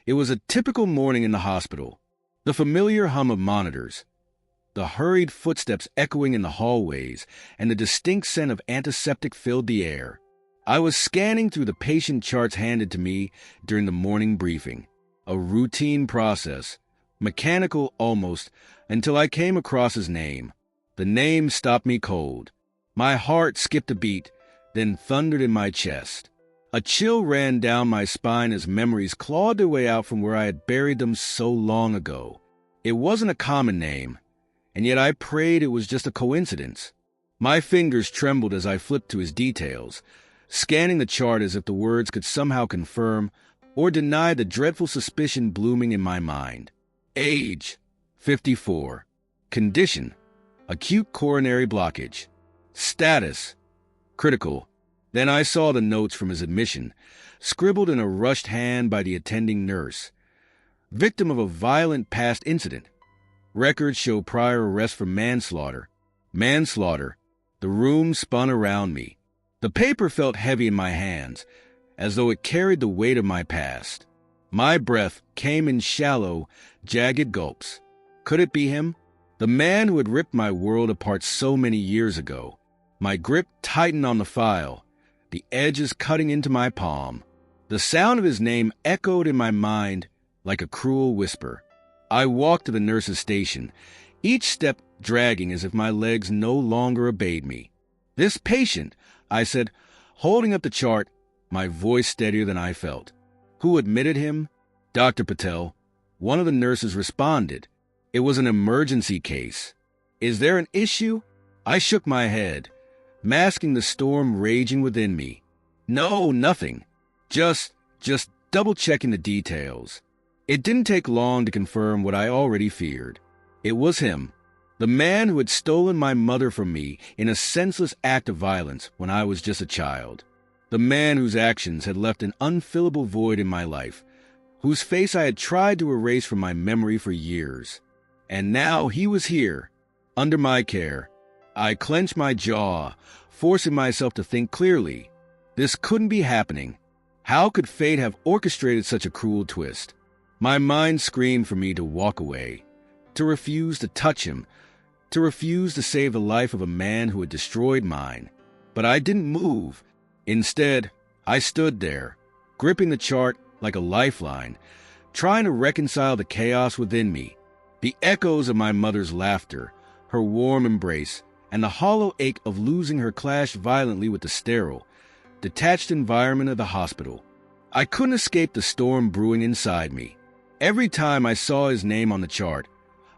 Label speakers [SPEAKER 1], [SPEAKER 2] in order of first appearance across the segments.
[SPEAKER 1] It was a typical morning in the hospital. The familiar hum of monitors, the hurried footsteps echoing in the hallways, and the distinct scent of antiseptic filled the air. I was scanning through the patient charts handed to me during the morning briefing. A routine process, mechanical almost, until I came across his name. The name stopped me cold. My heart skipped a beat, then thundered in my chest. A chill ran down my spine as memories clawed their way out from where I had buried them so long ago. It wasn't a common name, and yet I prayed it was just a coincidence. My fingers trembled as I flipped to his details, scanning the chart as if the words could somehow confirm or deny the dreadful suspicion blooming in my mind. Age, 54. Condition, acute coronary blockage. Status, critical. Then I saw the notes from his admission, scribbled in a rushed hand by the attending nurse. Victim of a violent past incident. Records show prior arrest for manslaughter. Manslaughter. The room spun around me. The paper felt heavy in my hands, as though it carried the weight of my past. My breath came in shallow, jagged gulps. Could it be him? The man who had ripped my world apart so many years ago. My grip tightened on the file, the edges cutting into my palm. The sound of his name echoed in my mind like a cruel whisper. I walked to the nurse's station, each step dragging as if my legs no longer obeyed me. "This patient," I said, holding up the chart, my voice steadier than I felt. "Who admitted him?" "Dr. Patel." One of the nurses responded. "It was an emergency case." "Is there an issue?" I shook my head, masking the storm raging within me. "No, nothing. Just double-checking the details." It didn't take long to confirm what I already feared. It was him, the man who had stolen my mother from me in a senseless act of violence when I was just a child. The man whose actions had left an unfillable void in my life, whose face I had tried to erase from my memory for years. And now he was here, under my care. I clenched my jaw, forcing myself to think clearly. This couldn't be happening. How could fate have orchestrated such a cruel twist? My mind screamed for me to walk away, to refuse to touch him, to refuse to save the life of a man who had destroyed mine. But I didn't move. Instead, I stood there, gripping the chart like a lifeline, trying to reconcile the chaos within me. The echoes of my mother's laughter, her warm embrace, and the hollow ache of losing her clashed violently with the sterile, detached environment of the hospital. I couldn't escape the storm brewing inside me. Every time I saw his name on the chart,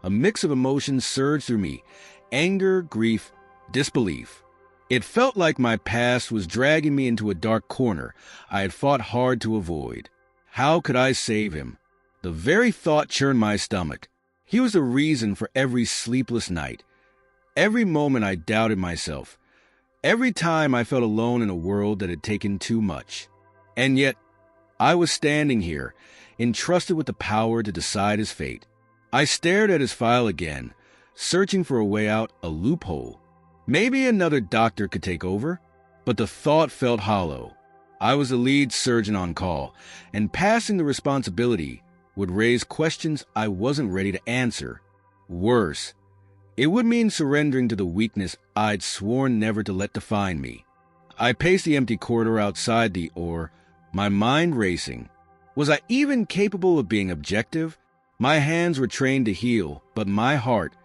[SPEAKER 1] a mix of emotions surged through me: anger, grief, disbelief. It felt like my past was dragging me into a dark corner I had fought hard to avoid. How could I save him? The very thought churned my stomach. He was the reason for every sleepless night, every moment I doubted myself, every time I felt alone in a world that had taken too much. And yet, I was standing here, entrusted with the power to decide his fate. I stared at his file again, searching for a way out, a loophole. Maybe another doctor could take over, but the thought felt hollow. I was the lead surgeon on call, and passing the responsibility would raise questions I wasn't ready to answer. Worse, it would mean surrendering to the weakness I'd sworn never to let define me. I paced the empty corridor outside the OR, my mind racing. Was I even capable of being objective? My hands were trained to heal, but my heart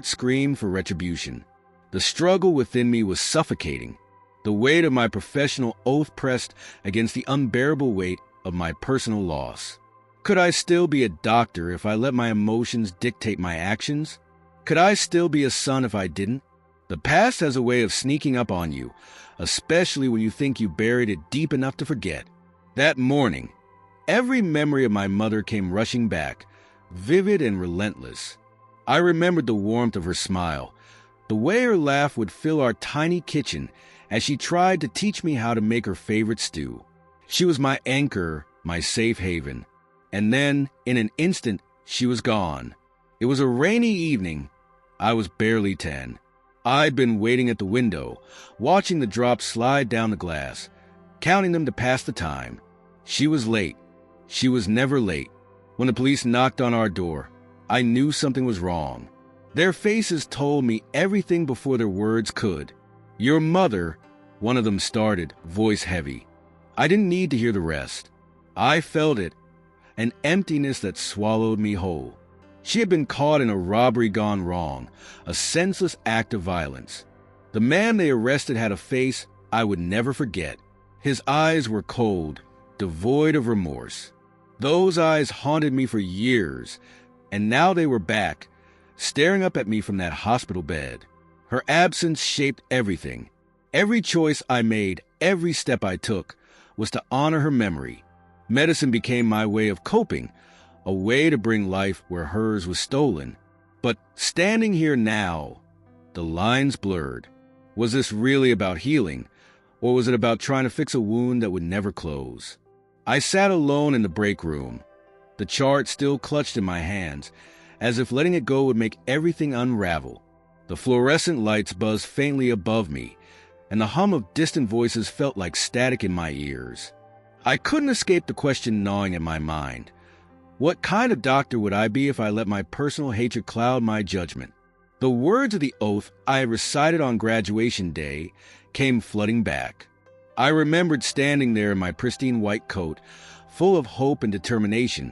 [SPEAKER 1] screamed for retribution. The struggle within me was suffocating, the weight of my professional oath pressed against the unbearable weight of my personal loss. Could I still be a doctor if I let my emotions dictate my actions? Could I still be a son if I didn't? The past has a way of sneaking up on you, especially when you think you buried it deep enough to forget. That morning, every memory of my mother came rushing back, vivid and relentless. I remembered the warmth of her smile, the way her laugh would fill our tiny kitchen as she tried to teach me how to make her favorite stew. She was my anchor, my safe haven. And then, in an instant, she was gone. It was a rainy evening. I was barely 10. I'd been waiting at the window, watching the drops slide down the glass, counting them to pass the time. She was late. She was never late. When the police knocked on our door, I knew something was wrong. Their faces told me everything before their words could. "Your mother," one of them started, voice heavy. I didn't need to hear the rest. I felt it, an emptiness that swallowed me whole. She had been caught in a robbery gone wrong, a senseless act of violence. The man they arrested had a face I would never forget. His eyes were cold, devoid of remorse. Those eyes haunted me for years, and now they were back, staring up at me from that hospital bed. Her absence shaped everything. Every choice I made, every step I took, was to honor her memory. Medicine became my way of coping, a way to bring life where hers was stolen. But standing here now, the lines blurred. Was this really about healing, or was it about trying to fix a wound that would never close? I sat alone in the break room, the chart still clutched in my hands, as if letting it go would make everything unravel. The fluorescent lights buzzed faintly above me, and the hum of distant voices felt like static in my ears. I couldn't escape the question gnawing at my mind. What kind of doctor would I be if I let my personal hatred cloud my judgment? The words of the oath I had recited on graduation day came flooding back. I remembered standing there in my pristine white coat, full of hope and determination,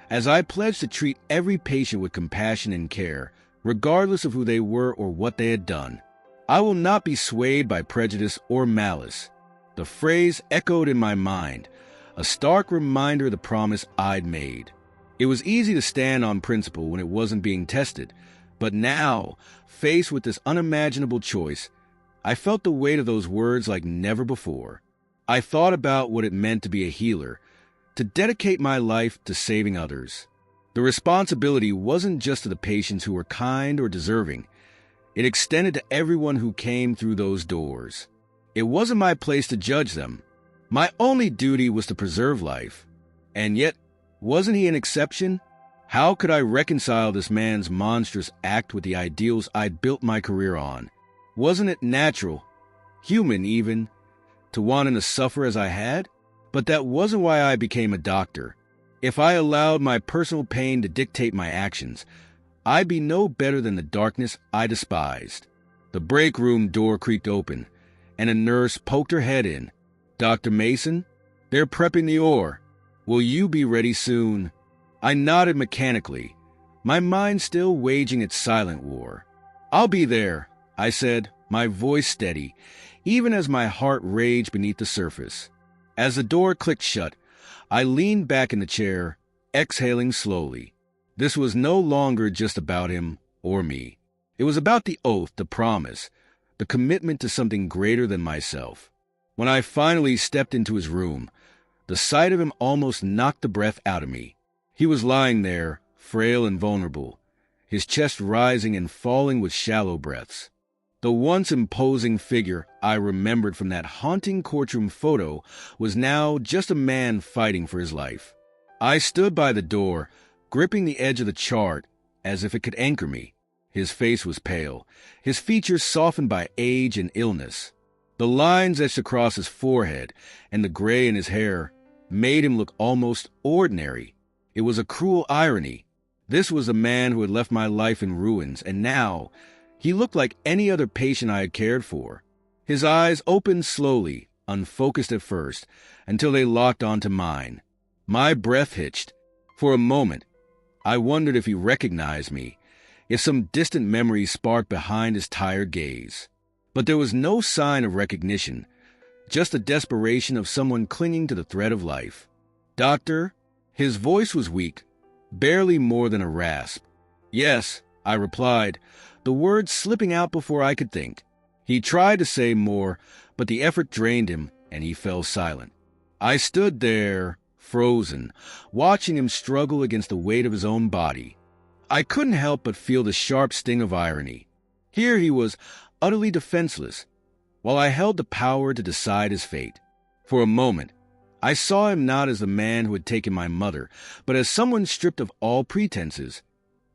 [SPEAKER 1] as I pledged to treat every patient with compassion and care, regardless of who they were or what they had done. I will not be swayed by prejudice or malice. The phrase echoed in my mind, a stark reminder of the promise I'd made. It was easy to stand on principle when it wasn't being tested, but now, faced with this unimaginable choice, I felt the weight of those words like never before. I thought about what it meant to be a healer, to dedicate my life to saving others. The responsibility wasn't just to the patients who were kind or deserving. It extended to everyone who came through those doors. It wasn't my place to judge them. My only duty was to preserve life. And yet, wasn't he an exception? How could I reconcile this man's monstrous act with the ideals I'd built my career on? Wasn't it natural, human even, to want him to suffer as I had? But that wasn't why I became a doctor. If I allowed my personal pain to dictate my actions, I'd be no better than the darkness I despised. The break room door creaked open, and a nurse poked her head in. "Dr. Mason, they're prepping the ore. Will you be ready soon?" I nodded mechanically, my mind still waging its silent war. "I'll be there," I said, my voice steady, even as my heart raged beneath the surface. As the door clicked shut, I leaned back in the chair, exhaling slowly. This was no longer just about him or me. It was about the oath, the promise, the commitment to something greater than myself. When I finally stepped into his room, the sight of him almost knocked the breath out of me. He was lying there, frail and vulnerable, his chest rising and falling with shallow breaths. The once imposing figure I remembered from that haunting courtroom photo was now just a man fighting for his life. I stood by the door, gripping the edge of the chart as if it could anchor me. His face was pale, his features softened by age and illness. The lines etched across his forehead and the gray in his hair made him look almost ordinary. It was a cruel irony. This was a man who had left my life in ruins, and now he looked like any other patient I had cared for. His eyes opened slowly, unfocused at first, until they locked onto mine. My breath hitched. For a moment, I wondered if he recognized me, if some distant memory sparked behind his tired gaze. But there was no sign of recognition, just the desperation of someone clinging to the thread of life. "Doctor?" His voice was weak, barely more than a rasp. "Yes," I replied, the words slipping out before I could think. He tried to say more, but the effort drained him, and he fell silent. I stood there, frozen, watching him struggle against the weight of his own body. I couldn't help but feel the sharp sting of irony. Here he was, utterly defenseless, while I held the power to decide his fate. For a moment, I saw him not as the man who had taken my mother, but as someone stripped of all pretenses,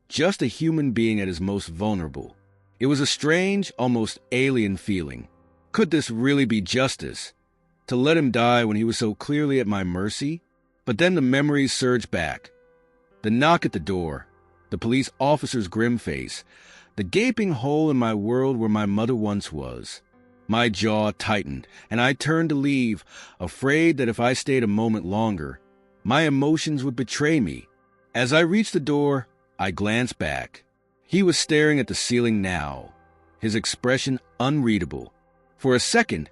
[SPEAKER 1] just a human being at his most vulnerable. It was a strange, almost alien feeling. Could this really be justice? To let him die when he was so clearly at my mercy? But then the memories surged back. The knock at the door, the police officer's grim face, the gaping hole in my world where my mother once was. My jaw tightened, and I turned to leave, afraid that if I stayed a moment longer, my emotions would betray me. As I reached the door, I glanced back. He was staring at the ceiling now, his expression unreadable. For a second,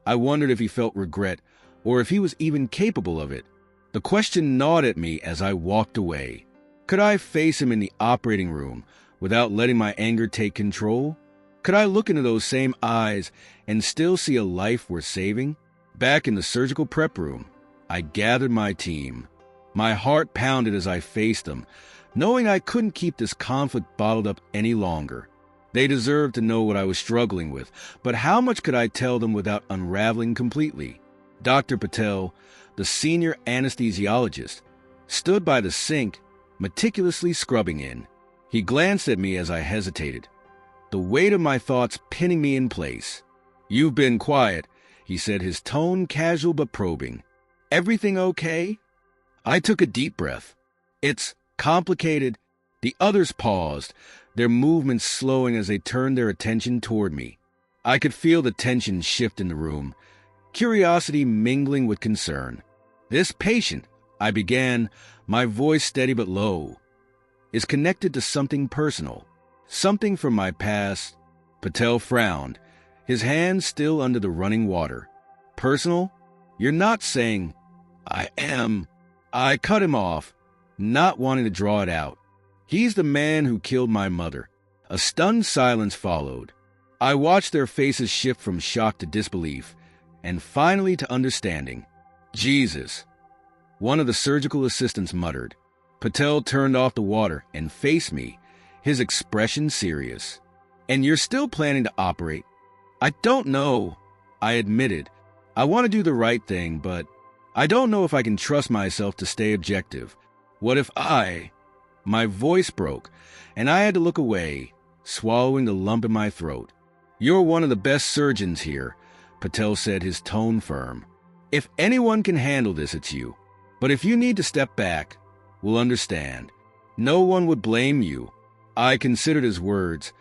[SPEAKER 1] I wondered if he felt regret, or if he was even capable of it. The question gnawed at me as I walked away. Could I face him in the operating room without letting my anger take control? Could I look into those same eyes and still see a life worth saving? Back in the surgical prep room, I gathered my team. My heart pounded as I faced them, knowing I couldn't keep this conflict bottled up any longer. They deserved to know what I was struggling with, but how much could I tell them without unraveling completely? Dr. Patel, the senior anesthesiologist, stood by the sink, meticulously scrubbing in. He glanced at me as I hesitated, the weight of my thoughts pinning me in place. "You've been quiet," he said, his tone casual but probing. "Everything okay?" I took a deep breath. "It's complicated." The others paused, their movements slowing as they turned their attention toward me. I could feel the tension shift in the room, curiosity mingling with concern. "This patient," I began, my voice steady but low, "is connected to something personal, something from my past." Patel frowned, his hands still under the running water. "Personal? You're not saying—" "I am." I cut him off, not wanting to draw it out. "He's the man who killed my mother." A stunned silence followed. I watched their faces shift from shock to disbelief, and finally to understanding. "Jesus," one of the surgical assistants muttered. Patel turned off the water and faced me, his expression serious. "And you're still planning to operate?" "I don't know," I admitted. "I want to do the right thing, but I don't know if I can trust myself to stay objective. What if My voice broke, and I had to look away, swallowing the lump in my throat. "You're one of the best surgeons here," Patel said, his tone firm. "If anyone can handle this, it's you. But if you need to step back, we'll understand. No one would blame you." I considered his words,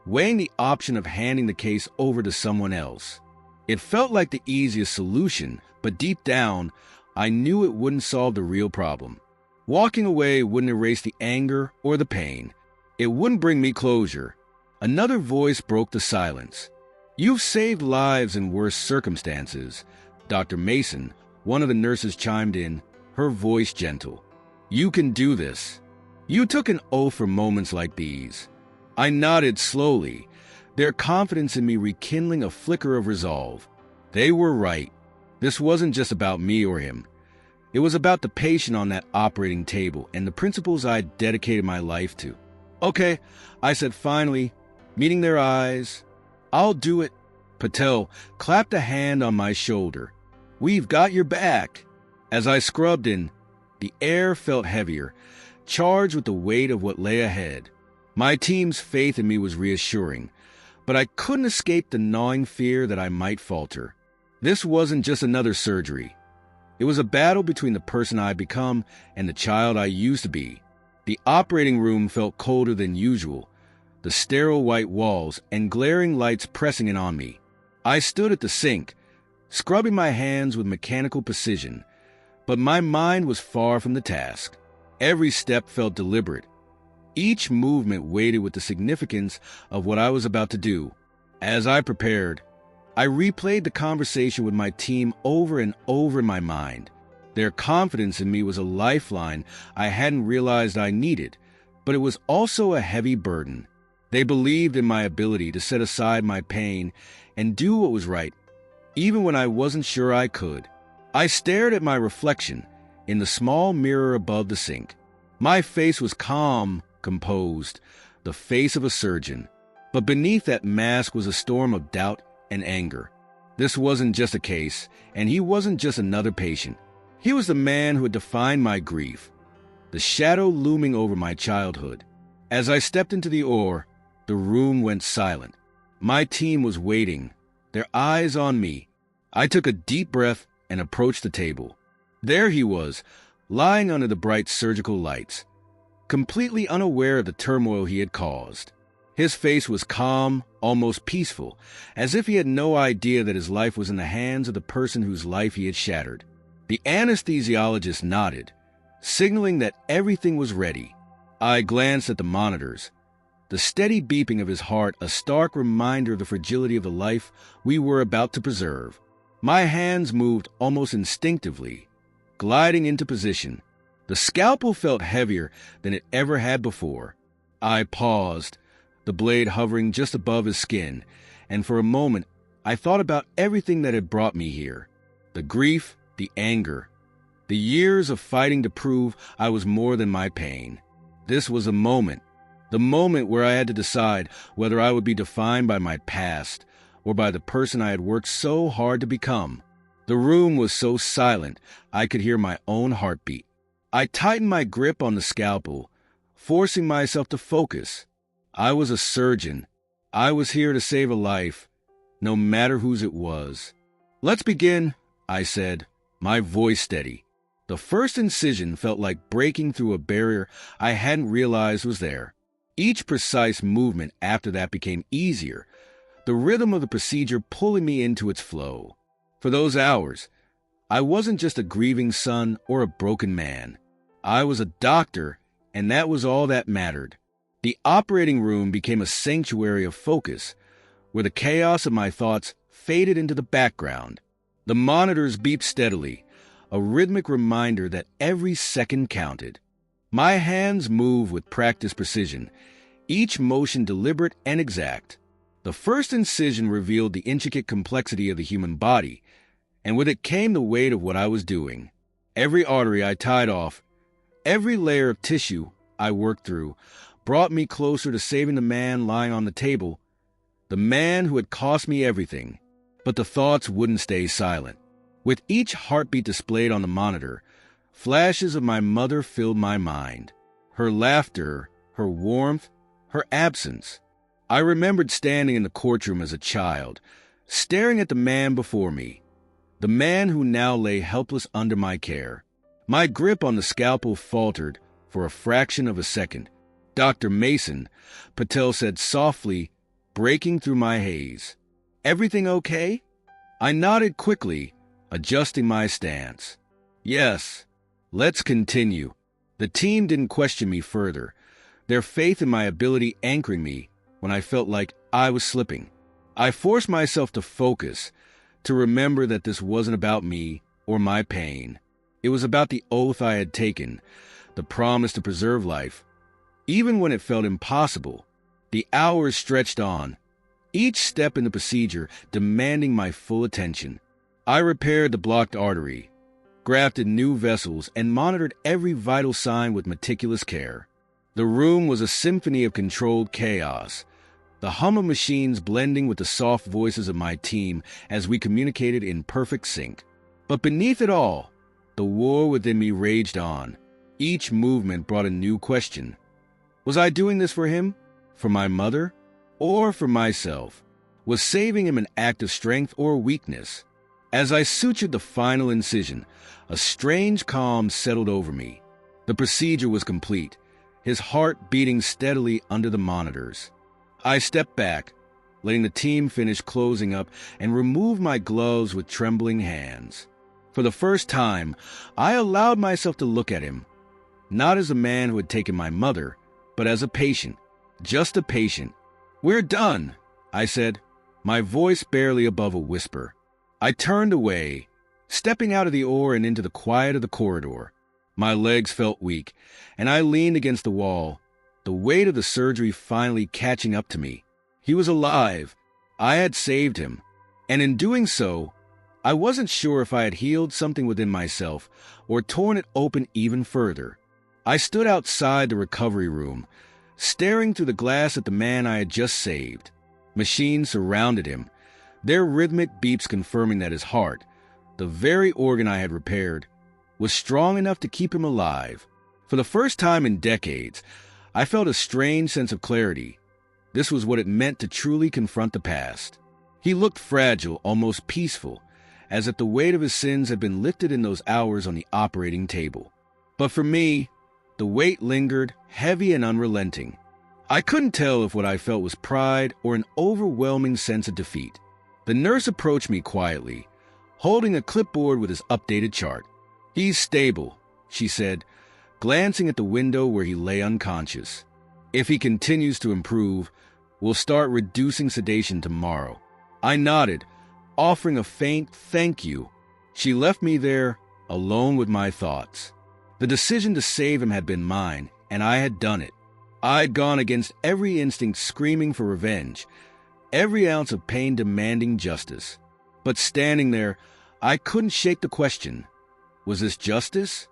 [SPEAKER 1] weighing the option of handing the case over to someone else. It felt like the easiest solution, but deep down, I knew it wouldn't solve the real problem. Walking away wouldn't erase the anger or the pain. It wouldn't bring me closure. Another voice broke the silence. "You've saved lives in worse circumstances." Dr. Mason, one of the nurses, chimed in, her voice gentle. "You can do this." "You took an oath for moments like these." I nodded slowly, their confidence in me rekindling a flicker of resolve. They were right. This wasn't just about me or him. It was about the patient on that operating table and the principles I'd dedicated my life to. "Okay," I said finally, meeting their eyes. "I'll do it." Patel clapped a hand on my shoulder. "We've got your back." As I scrubbed in, the air felt heavier, charged with the weight of what lay ahead. My team's faith in me was reassuring, but I couldn't escape the gnawing fear that I might falter. This wasn't just another surgery. It was a battle between the person I'd become and the child I used to be. The operating room felt colder than usual, the sterile white walls and glaring lights pressing in on me. I stood at the sink, scrubbing my hands with mechanical precision, but my mind was far from the task. Every step felt deliberate. Each movement weighted with the significance of what I was about to do. As I prepared, I replayed the conversation with my team over and over in my mind. Their confidence in me was a lifeline I hadn't realized I needed, but it was also a heavy burden. They believed in my ability to set aside my pain and do what was right, even when I wasn't sure I could. I stared at my reflection in the small mirror above the sink. My face was calm, composed, the face of a surgeon. But beneath that mask was a storm of doubt and anger. This wasn't just a case, and he wasn't just another patient. He was the man who had defined my grief, the shadow looming over my childhood. As I stepped into the OR, the room went silent. My team was waiting, their eyes on me. I took a deep breath and approached the table. There he was, lying under the bright surgical lights, completely unaware of the turmoil he had caused. His face was calm, almost peaceful, as if he had no idea that his life was in the hands of the person whose life he had shattered. The anesthesiologist nodded, signaling that everything was ready. I glanced at the monitors, the steady beeping of his heart a stark reminder of the fragility of the life we were about to preserve. My hands moved almost instinctively, gliding into position. The scalpel felt heavier than it ever had before. I paused, the blade hovering just above his skin, and for a moment I thought about everything that had brought me here. The grief, the anger, the years of fighting to prove I was more than my pain. This was a moment, the moment where I had to decide whether I would be defined by my past or by the person I had worked so hard to become. The room was so silent I could hear my own heartbeat. I tightened my grip on the scalpel, forcing myself to focus. I was a surgeon. I was here to save a life, no matter whose it was. "Let's begin," I said, my voice steady. The first incision felt like breaking through a barrier I hadn't realized was there. Each precise movement after that became easier, the rhythm of the procedure pulling me into its flow. For those hours, I wasn't just a grieving son or a broken man. I was a doctor, and that was all that mattered. The operating room became a sanctuary of focus, where the chaos of my thoughts faded into the background. The monitors beeped steadily, a rhythmic reminder that every second counted. My hands moved with practiced precision, each motion deliberate and exact. The first incision revealed the intricate complexity of the human body, and with it came the weight of what I was doing. Every artery I tied off, every layer of tissue I worked through, brought me closer to saving the man lying on the table, the man who had cost me everything. But the thoughts wouldn't stay silent. With each heartbeat displayed on the monitor, flashes of my mother filled my mind. Her laughter, her warmth, her absence. I remembered standing in the courtroom as a child, staring at the man before me, the man who now lay helpless under my care. My grip on the scalpel faltered for a fraction of a second. "Dr. Mason," Patel said softly, breaking through my haze. "Everything okay?" I nodded quickly, adjusting my stance. "Yes, let's continue." The team didn't question me further, their faith in my ability anchoring me when I felt like I was slipping. I forced myself to focus, to remember that this wasn't about me or my pain. It was about the oath I had taken, the promise to preserve life. Even when it felt impossible, the hours stretched on, each step in the procedure demanding my full attention. I repaired the blocked artery, grafted new vessels, and monitored every vital sign with meticulous care. The room was a symphony of controlled chaos, the hum of machines blending with the soft voices of my team as we communicated in perfect sync. But beneath it all, the war within me raged on. Each movement brought a new question. Was I doing this for him? For my mother? Or for myself? Was saving him an act of strength or weakness? As I sutured the final incision, a strange calm settled over me. The procedure was complete, his heart beating steadily under the monitors. I stepped back, letting the team finish closing up, and removed my gloves with trembling hands. For the first time, I allowed myself to look at him, not as a man who had taken my mother, but as a patient, just a patient. "We're done," I said, my voice barely above a whisper. I turned away, stepping out of the OR and into the quiet of the corridor. My legs felt weak, and I leaned against the wall, the weight of the surgery finally catching up to me. He was alive. I had saved him. And in doing so, I wasn't sure if I had healed something within myself or torn it open even further. I stood outside the recovery room, staring through the glass at the man I had just saved. Machines surrounded him, their rhythmic beeps confirming that his heart, the very organ I had repaired, was strong enough to keep him alive. For the first time in decades, I felt a strange sense of clarity. This was what it meant to truly confront the past. He looked fragile, almost peaceful, as if the weight of his sins had been lifted in those hours on the operating table. But for me, the weight lingered, heavy and unrelenting. I couldn't tell if what I felt was pride or an overwhelming sense of defeat. The nurse approached me quietly, holding a clipboard with his updated chart. "He's stable," she said, glancing at the window where he lay unconscious. "If he continues to improve, we'll start reducing sedation tomorrow." I nodded, offering a faint thank you. She left me there, alone with my thoughts. The decision to save him had been mine, and I had done it. I'd gone against every instinct screaming for revenge, every ounce of pain demanding justice. But standing there, I couldn't shake the question. Was this justice?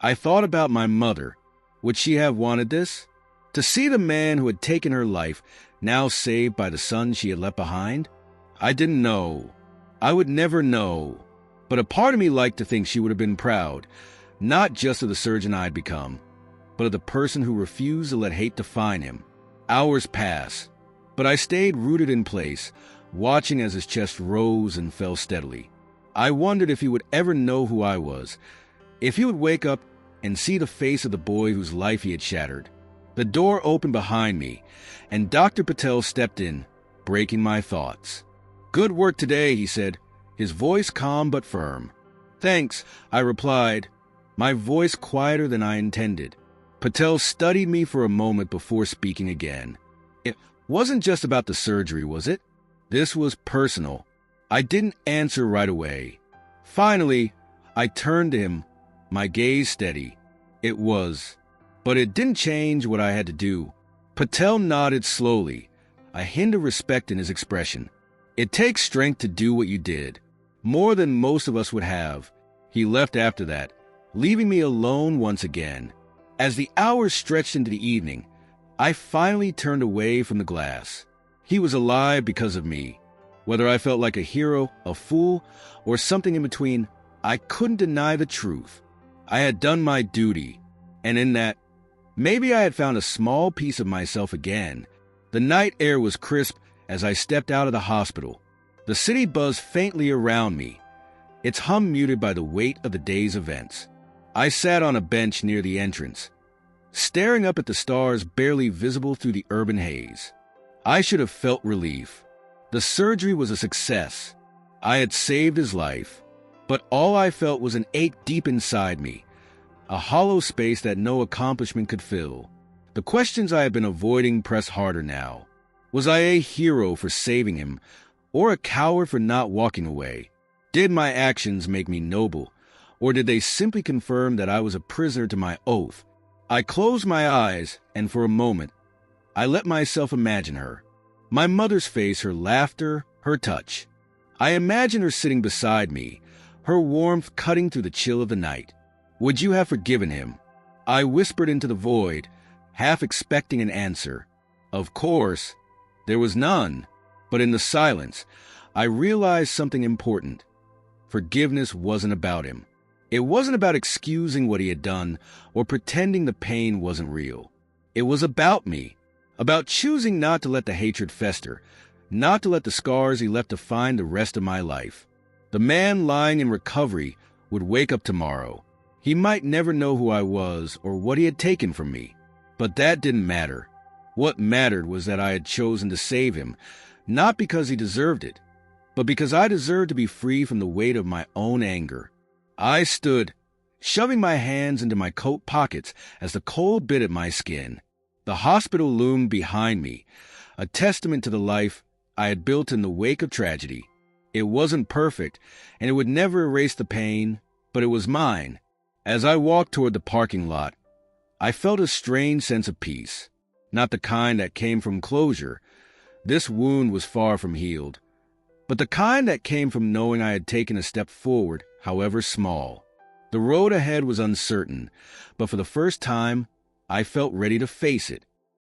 [SPEAKER 1] I thought about my mother. Would she have wanted this? To see the man who had taken her life now saved by the son she had left behind? I didn't know. I would never know. But a part of me liked to think she would have been proud, not just of the surgeon I'd become, but of the person who refused to let hate define him. Hours passed, but I stayed rooted in place, watching as his chest rose and fell steadily. I wondered if he would ever know who I was, if he would wake up and see the face of the boy whose life he had shattered. The door opened behind me, and Dr. Patel stepped in, breaking my thoughts. "Good work today," he said, his voice calm but firm. "Thanks," I replied, my voice quieter than I intended. Patel studied me for a moment before speaking again. "It wasn't just about the surgery, was it?" This was personal. I didn't answer right away. Finally, I turned to him, my gaze steady. "It was. But it didn't change what I had to do." Patel nodded slowly, a hint of respect in his expression. "It takes strength to do what you did, more than most of us would have." He left after that, leaving me alone once again. As the hours stretched into the evening, I finally turned away from the glass. He was alive because of me. Whether I felt like a hero, a fool, or something in between, I couldn't deny the truth. I had done my duty, and in that, maybe I had found a small piece of myself again. The night air was crisp as I stepped out of the hospital. The city buzzed faintly around me, its hum muted by the weight of the day's events. I sat on a bench near the entrance, staring up at the stars barely visible through the urban haze. I should have felt relief. The surgery was a success. I had saved his life. But all I felt was an ache deep inside me, a hollow space that no accomplishment could fill. The questions I had been avoiding pressed harder now. Was I a hero for saving him, or a coward for not walking away? Did my actions make me noble, or did they simply confirm that I was a prisoner to my oath? I closed my eyes, and for a moment, I let myself imagine her. My mother's face, her laughter, her touch. I imagined her sitting beside me, her warmth cutting through the chill of the night. "Would you have forgiven him?" I whispered into the void, half expecting an answer. Of course, there was none. But in the silence, I realized something important. Forgiveness wasn't about him. It wasn't about excusing what he had done or pretending the pain wasn't real. It was about me, about choosing not to let the hatred fester, not to let the scars he left define the rest of my life. The man lying in recovery would wake up tomorrow. He might never know who I was or what he had taken from me, but that didn't matter. What mattered was that I had chosen to save him, not because he deserved it, but because I deserved to be free from the weight of my own anger. I stood, shoving my hands into my coat pockets as the cold bit at my skin. The hospital loomed behind me, a testament to the life I had built in the wake of tragedy. It wasn't perfect, and it would never erase the pain, but it was mine. As I walked toward the parking lot, I felt a strange sense of peace, not the kind that came from closure. This wound was far from healed, but the kind that came from knowing I had taken a step forward, however small. The road ahead was uncertain, but for the first time, I felt ready to face it.